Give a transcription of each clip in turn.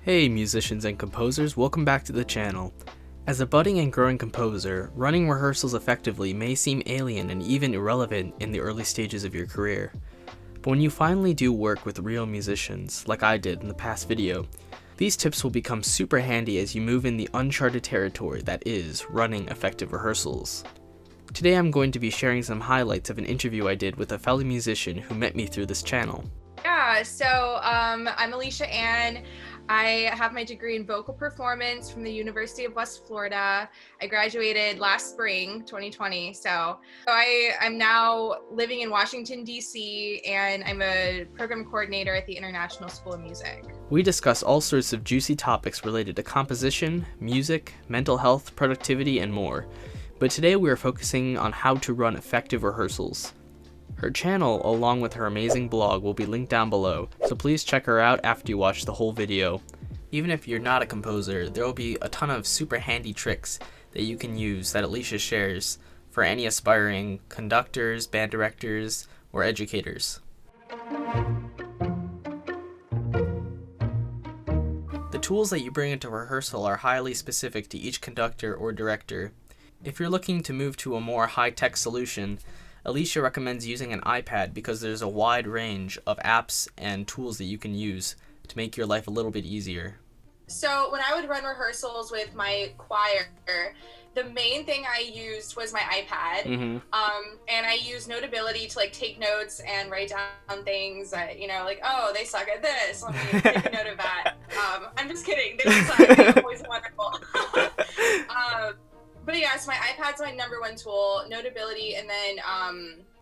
Hey musicians and composers, welcome back to the channel. As a budding and growing composer, running rehearsals effectively may seem alien and even irrelevant in the early stages of your career. But when you finally do work with real musicians, like I did in the past video, these tips will become super handy as you move in the uncharted territory that is running effective rehearsals. Today I'm going to be sharing some highlights of an interview I did with a fellow musician who met me through this channel. Yeah, so I'm Alicia Ann. I have my degree in vocal performance from the University of West Florida. I graduated last spring, 2020. I'm now living in Washington, D.C., and I'm a program coordinator at the International School of Music. We discuss all sorts of juicy topics related to composition, music, mental health, productivity, and more. But today we are focusing on how to run effective rehearsals. Her channel, along with her amazing blog, will be linked down below, so please check her out after you watch the whole video. Even if you're not a composer, there will be a ton of super handy tricks that you can use that Alicia shares for any aspiring conductors, band directors, or educators. The tools that you bring into rehearsal are highly specific to each conductor or director. If you're looking to move to a more high-tech solution, Alicia recommends using an iPad because there's a wide range of apps and tools that you can use to make your life a little bit easier. So when I would run rehearsals with my choir, the main thing I used was my iPad. And I used Notability to take notes and write down things that, oh, they suck at this. Let me take a note of that. I'm just kidding. They don't suck. They're always wonderful. But yeah, so my iPad's my number one tool, Notability, and then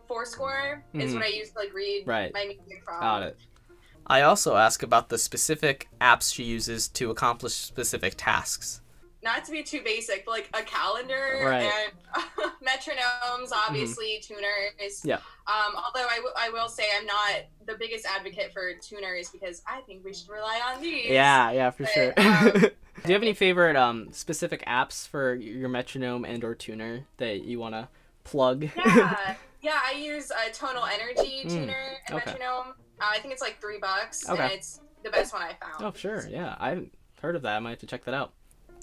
Fourscore is what I use to read my music from. Got it. I also ask about the specific apps she uses to accomplish specific tasks. Not to be too basic, but a calendar and metronomes, obviously, tuners. Yeah. Although I will say I'm not the biggest advocate for tuners because I think we should rely on these. Yeah, for sure. Do you have any favorite specific apps for your metronome and or tuner that you want to plug? Yeah, I use a Tonal Energy tuner and metronome. I think it's $3, and it's the best one I found. Oh, sure, yeah. I haven't heard of that. I might have to check that out.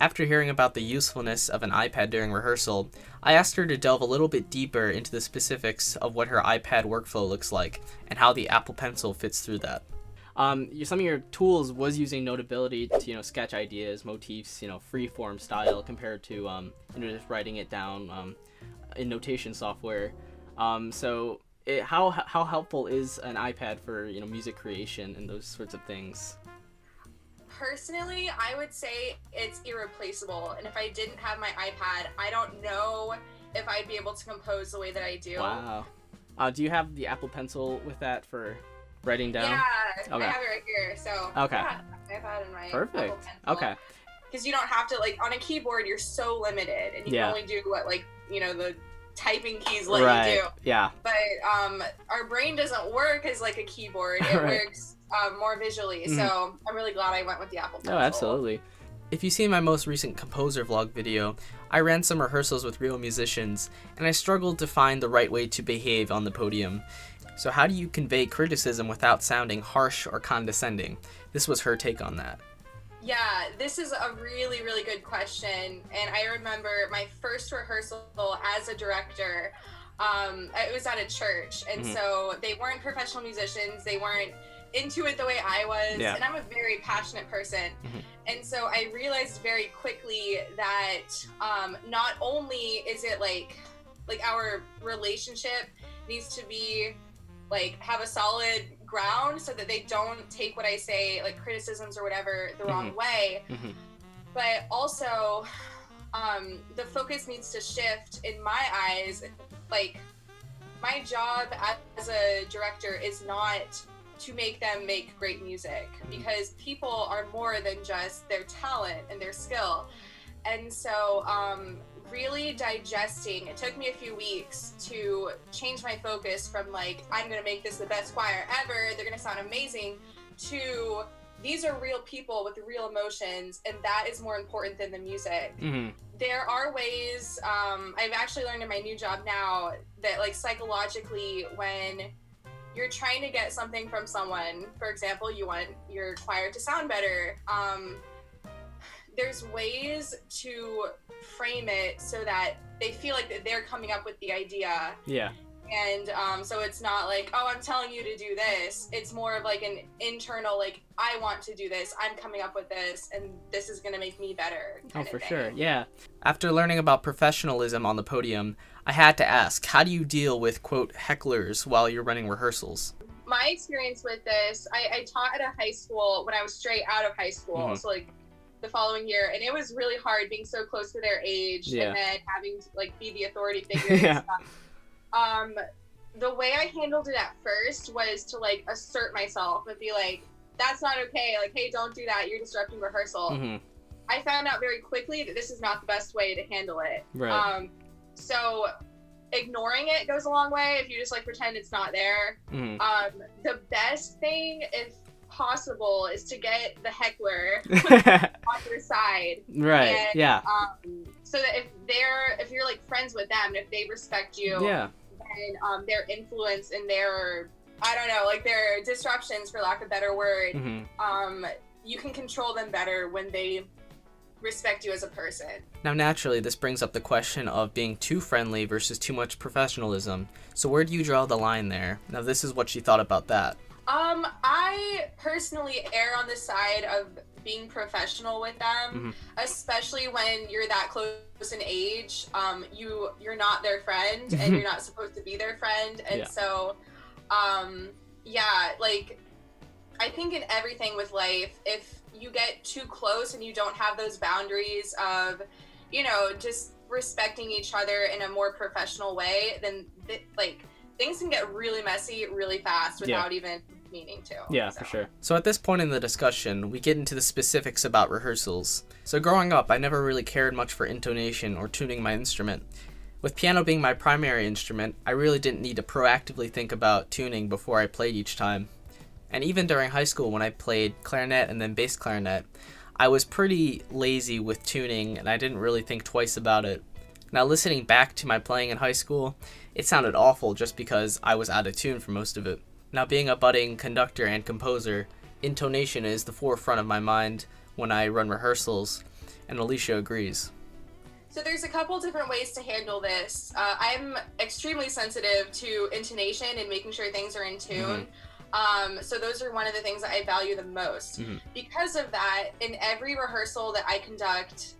After hearing about the usefulness of an iPad during rehearsal, I asked her to delve a little bit deeper into the specifics of what her iPad workflow looks like and how the Apple Pencil fits through that. Some of your tools was using Notability to sketch ideas, motifs, free-form style compared to just writing it down in notation software. How helpful is an iPad for music creation and those sorts of things? Personally, I would say it's irreplaceable, and if I didn't have my iPad, I don't know if I'd be able to compose the way that I do. Wow. Do you have the Apple Pencil with that for writing down? Yeah, I have it right here. So yeah, iPad and my Perfect. Apple Pencil. Okay. Because you don't have to on a keyboard, you're so limited, and you can only do what the typing keys let you do. Yeah. But our brain doesn't work as a keyboard. It works more visually. So I'm really glad I went with the Apple Pencil. Oh, absolutely. If you see my most recent composer vlog video, I ran some rehearsals with real musicians, and I struggled to find the right way to behave on the podium. So how do you convey criticism without sounding harsh or condescending? This was her take on that. Yeah, this is a really, really good question. And I remember my first rehearsal as a director, it was at a church. And so they weren't professional musicians. They weren't into it the way I was. And I'm a very passionate person. And so I realized very quickly that not only is it our relationship needs to be have a solid ground so that they don't take what I say, criticisms or whatever, the wrong way. But also, the focus needs to shift in my eyes. My job as a director is not to make them make great music because people are more than just their talent and their skill. And so, really digesting, it took me a few weeks to change my focus from I'm gonna make this the best choir ever, they're gonna sound amazing, to these are real people with real emotions, and that is more important than the music. There are ways, I've actually learned in my new job now that psychologically when you're trying to get something from someone. For example, you want your choir to sound better. There's ways to frame it so that they feel like that they're coming up with the idea. Yeah. And so it's not like, oh, I'm telling you to do this. It's more of like an internal, like, I want to do this. I'm coming up with this, and this is going to make me better. Oh, for sure. Yeah. After learning about professionalism on the podium, I had to ask, how do you deal with, quote, hecklers while you're running rehearsals? My experience with this, I taught at a high school when I was straight out of high school. Mm-hmm. So like the following year, and it was really hard being so close to their age, and then having to like be the authority figure and stuff. The way I handled it at first was to like assert myself and be like, that's not okay. Like, hey, don't do that. You're disrupting rehearsal. Mm-hmm. I found out very quickly that this is not the best way to handle it. Right. So ignoring it goes a long way if you just like pretend it's not there. Mm-hmm. The best thing, if possible, is to get the heckler on your side. Right. And, yeah. So that if you're like friends with them, and if they respect you, yeah. and their influence and their, I don't know, like their disruptions, for lack of a better word, Mm-hmm. You can control them better when they respect you as a person. Now, naturally, this brings up the question of being too friendly versus too much professionalism. So where do you draw the line there? Now, this is what she thought about that. I personally err on the side of being professional with them, especially when you're that close in age. You're not their friend, and you're not supposed to be their friend, and so, like, I think in everything with life, if you get too close and you don't have those boundaries of, just respecting each other in a more professional way, then things can get really messy really fast without even meaning to. Yeah, for sure. So at this point in the discussion, we get into the specifics about rehearsals. So growing up, I never really cared much for intonation or tuning my instrument. With piano being my primary instrument, I really didn't need to proactively think about tuning before I played each time. And even during high school when I played clarinet and then bass clarinet, I was pretty lazy with tuning and I didn't really think twice about it. Now listening back to my playing in high school, it sounded awful just because I was out of tune for most of it. Now being a budding conductor and composer, intonation is the forefront of my mind when I run rehearsals, and Alicia agrees. So there's a couple different ways to handle this. I'm extremely sensitive to intonation and making sure things are in tune. So those are one of the things that I value the most. Because of that, in every rehearsal that I conduct,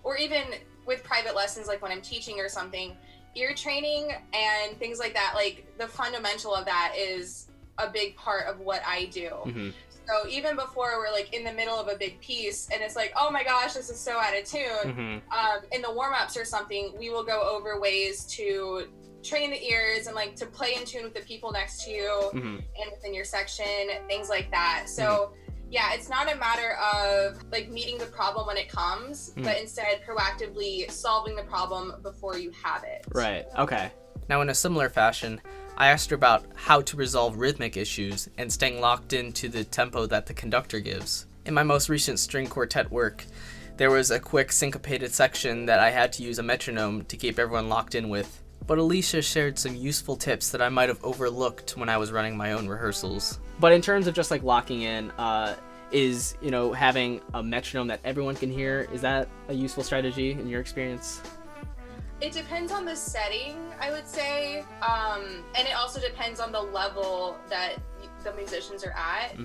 or even with private lessons, like when I'm teaching or something, ear training and things like that, like the fundamental of that is a big part of what I do. So even before we're like in the middle of a big piece and it's like, oh my gosh, this is so out of tune, in the warm-ups or something, we will go over ways to train the ears and like to play in tune with the people next to you and within your section, things like that. So yeah, it's not a matter of like meeting the problem when it comes, but instead proactively solving the problem before you have it. Right. Okay. Now in a similar fashion, I asked her about how to resolve rhythmic issues and staying locked into the tempo that the conductor gives. In my most recent string quartet work, there was a quick syncopated section that I had to use a metronome to keep everyone locked in with. But Alicia shared some useful tips that I might have overlooked when I was running my own rehearsals. But in terms of just like locking in, is, having a metronome that everyone can hear, is that a useful strategy in your experience? It depends on the setting, I would say, and it also depends on the level that the musicians are at.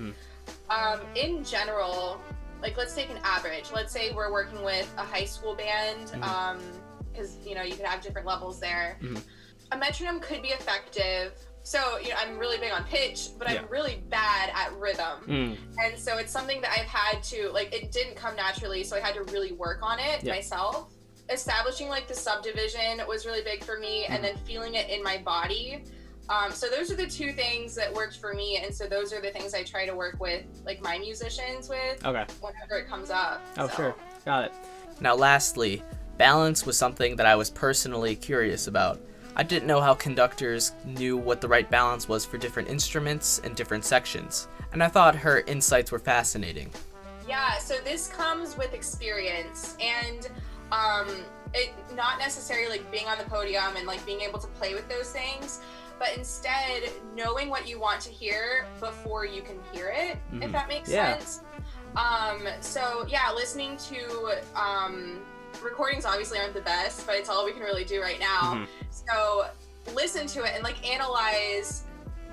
In general, like let's take an average. Let's say we're working with a high school band, because you could have different levels there. A metronome could be effective. So I'm really big on pitch, but I'm really bad at rhythm, and so it's something that I've had to it didn't come naturally, so I had to really work on it myself. Establishing like the subdivision was really big for me, and then feeling it in my body. So those are the two things that worked for me, and so those are the things I try to work with like my musicians with whenever it comes up. Sure. Got it. Now lastly, balance was something that I was personally curious about. I didn't know how conductors knew what the right balance was for different instruments and different sections, and I thought her insights were fascinating. Yeah, so this comes with experience, and it not necessarily like being on the podium and like being able to play with those things, but instead knowing what you want to hear before you can hear it, if that makes Yeah. sense. So yeah, listening to recordings obviously aren't the best, but it's all we can really do right now. So listen to it and like analyze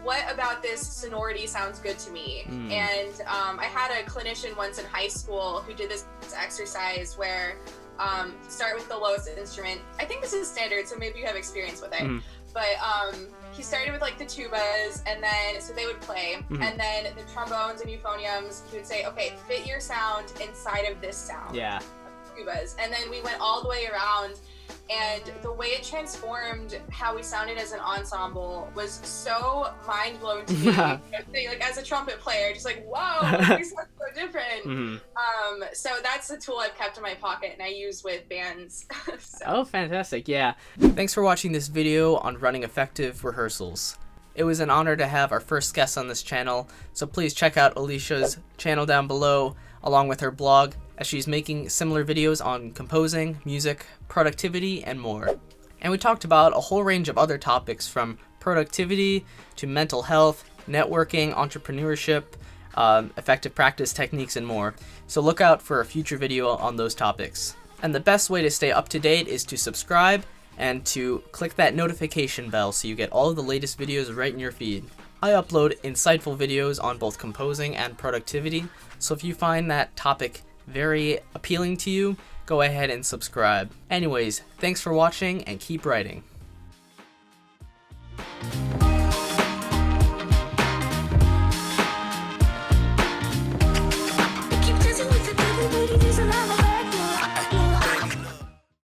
what about this sonority sounds good to me. And I had a clinician once in high school who did this exercise where start with the lowest instrument. I think this is standard, so maybe you have experience with it. But he started with like the tubas, and then so they would play, and then the trombones and euphoniums. He would say, "Okay, fit your sound inside of this sound." Yeah. Tubas, and then we went all the way around, and the way it transformed how we sounded as an ensemble was so mind-blowing to me. Like as a trumpet player, just like, whoa, we sound so different. So that's a tool I've kept in my pocket and I use with bands. So. Oh, fantastic. Yeah. Thanks for watching this video on running effective rehearsals. It was an honor to have our first guest on this channel, so please check out Alicia's channel down below, along with her blog, as she's making similar videos on composing, music, productivity, and more. And we talked about a whole range of other topics from productivity to mental health, networking, entrepreneurship, effective practice techniques, and more. So look out for a future video on those topics. And the best way to stay up to date is to subscribe and to click that notification bell so you get all of the latest videos right in your feed. I upload insightful videos on both composing and productivity, so if you find that topic very appealing to you, go ahead and subscribe. Anyways, thanks for watching and keep writing.